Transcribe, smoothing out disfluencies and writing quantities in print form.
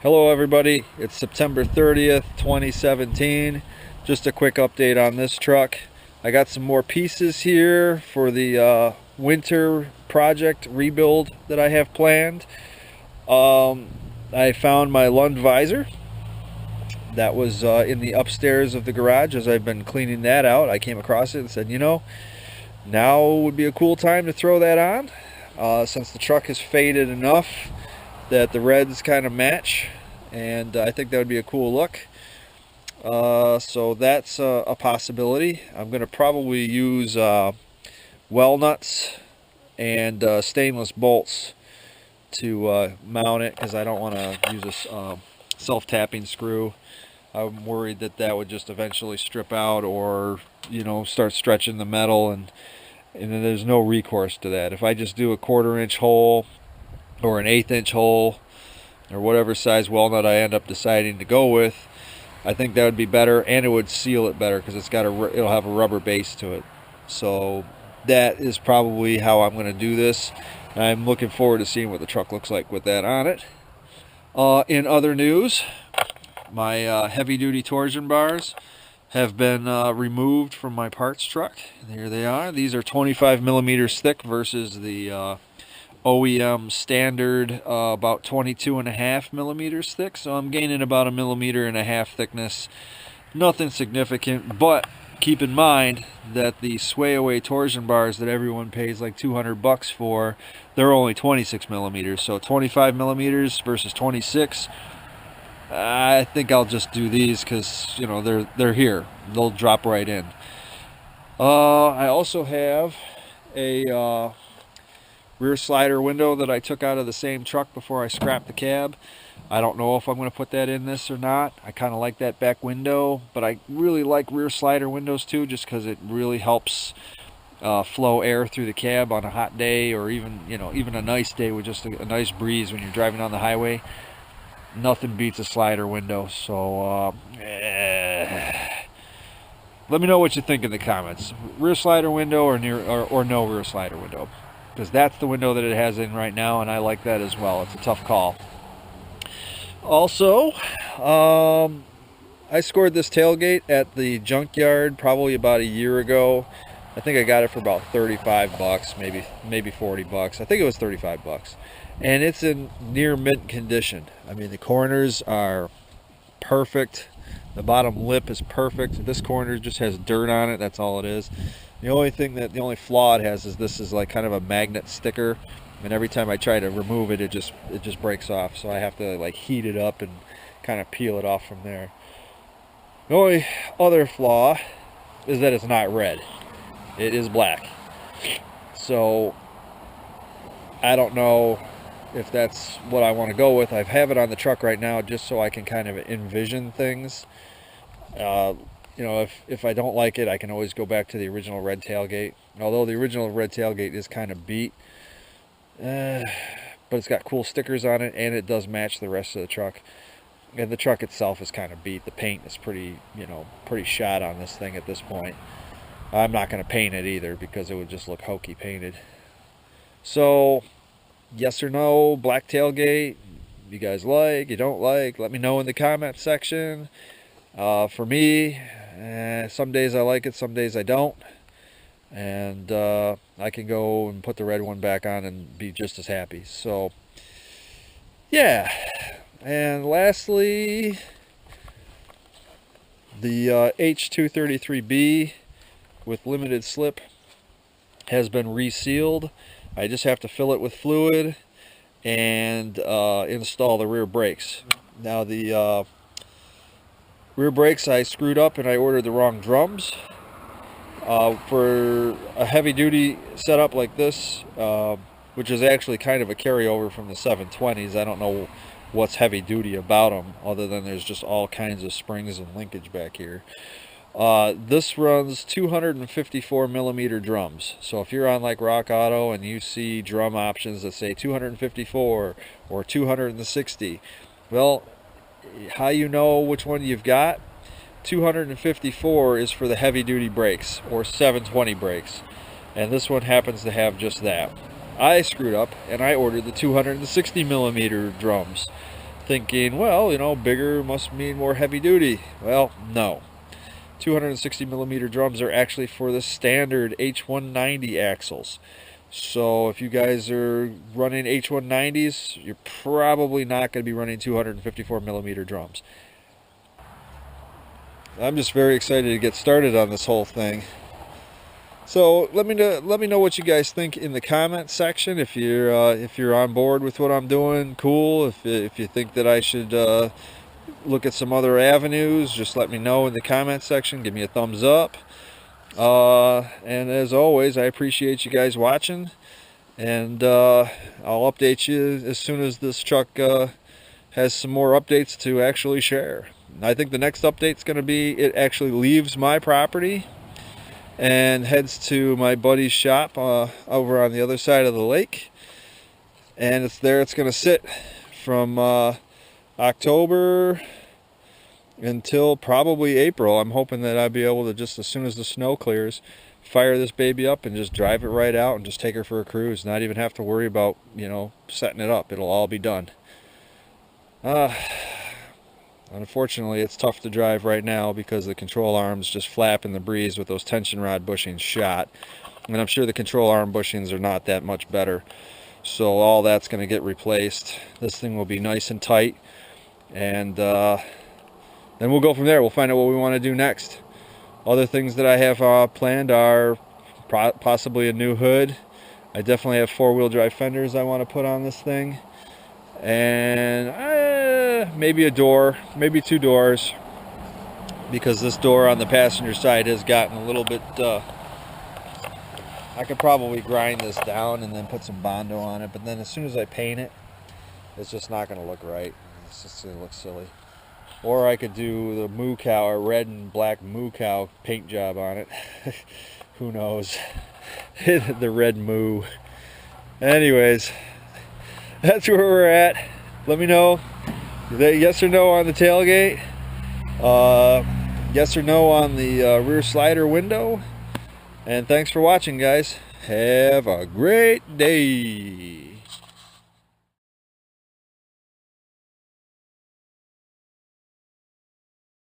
Hello everybody, it's September 30th, 2017. Just a quick update on this truck. I got some more pieces here for the winter project rebuild that I have planned. I found my Lund visor that was in the upstairs of the garage. As I've been cleaning that out, I came across it and said, now would be a cool time to throw that on, since the truck has faded enough that the reds kind of match, and I think that would be a cool look. So that's a possibility. I'm going to probably use well nuts and stainless bolts to mount it, because I don't want to use a self-tapping screw. I'm worried that that would just eventually strip out, or start stretching the metal, and then there's no recourse to that. If I just do a 1/4 inch hole or an 1/8 inch hole, or whatever size walnut I end up deciding to go with, I think that would be better, and it would seal it better because it'll have a rubber base to it. So that is probably how I'm going to do this. I'm looking forward to seeing what the truck looks like with that on it. In other news, my heavy-duty torsion bars have been removed from my parts truck. There they are. These are 25 millimeters thick versus the OEM standard about 22.5 millimeters thick. So I'm gaining about 1.5 millimeters thickness. Nothing significant, but keep in mind that the sway away torsion bars that everyone pays like $200 for, they're only 26 millimeters. So 25 millimeters versus 26. I think I'll just do these because they're here. They'll drop right in. I also have a rear slider window that I took out of the same truck before I scrapped the cab. I don't know if I'm going to put that in this or not. I kind of like that back window, but I really like rear slider windows too, just because it really helps flow air through the cab on a hot day, or even a nice day with just a nice breeze when you're driving on the highway. Nothing beats a slider window. So let me know what you think in the comments. Rear slider window or no rear slider window, because that's the window that it has in right now, and I like that as well. It's a tough call. Also, I scored this tailgate at the junkyard probably about a year ago. I think I got it for about $35, maybe $40. I think it was $35, and it's in near mint condition. I mean, the corners are perfect. The bottom lip is perfect. This corner just has dirt on it. That's all it is. The only flaw it has is this is like kind of a magnet sticker, and every time I try to remove it, it just breaks off. So I have to like heat it up and kind of peel it off from there. The only other flaw is that it's not red. It is black. So I don't know if that's what I want to go with. I have it on the truck right now just so I can kind of envision things. If I don't like it, I can always go back to the original red tailgate. Although the original red tailgate is kind of beat, but it's got cool stickers on it, and it does match the rest of the truck. And the truck itself is kind of beat. The paint is pretty shot on this thing at this point. I'm not going to paint it either because it would just look hokey painted. So, yes or no, black tailgate, you guys like, you don't like, let me know in the comment section. For me, some days I like it, some days I don't. And I can go and put the red one back on and be just as happy. So, yeah. And lastly, the H233B with limited slip has been resealed. I just have to fill it with fluid and install the rear brakes. Now the rear brakes I screwed up, and I ordered the wrong drums. For a heavy-duty setup like this, which is actually kind of a carryover from the 720s, I don't know what's heavy-duty about them, other than there's just all kinds of springs and linkage back here. This runs 254 millimeter drums. So if you're on like Rock Auto and you see drum options that say 254 or 260, well, how you know which one you've got? 254 is for the heavy duty brakes, or 720 brakes, and this one happens to have just that. I screwed up and I ordered the 260 millimeter drums. thinking, well, you know, bigger must mean more heavy duty. Well, no. 260 millimeter drums are actually for the standard H190 axles. So if you guys are running H190s, you're probably not going to be running 254 millimeter drums. I'm just very excited to get started on this whole thing. So let me know what you guys think in the comment section. If you're on board with what I'm doing, cool. If you think that I should look at some other avenues, just let me know in the comment section. Give me a thumbs up. And as always, I appreciate you guys watching, and I'll update you as soon as this truck has some more updates to actually share. I think the next update's going to be it actually leaves my property and heads to my buddy's shop over on the other side of the lake, and it's going to sit from October until probably April. I'm hoping that I'll be able to, just as soon as the snow clears, fire this baby up and just drive it right out and just take her for a cruise, not even have to worry about, you know, setting it up. It'll all be done. Unfortunately, it's tough to drive right now because the control arm's just flap in the breeze with those tension rod bushings shot. And I'm sure the control arm bushings are not that much better. So all that's going to get replaced. This thing will be nice and tight. And then we'll go from there. We'll find out what we want to do next. Other things that I have planned are possibly a new hood. I definitely have four-wheel drive fenders I want to put on this thing. And maybe a door, maybe two doors, because this door on the passenger side has gotten a little bit, I could probably grind this down and then put some Bondo on it, but then as soon as I paint it, it's just not going to look right. It's just going to look silly. Or I could do the moo cow, or red and black moo cow paint job on it. Who knows? The red moo. Anyways, that's where we're at. Let me know. Yes or no on the tailgate. Yes or no on the rear slider window. And thanks for watching, guys. Have a great day.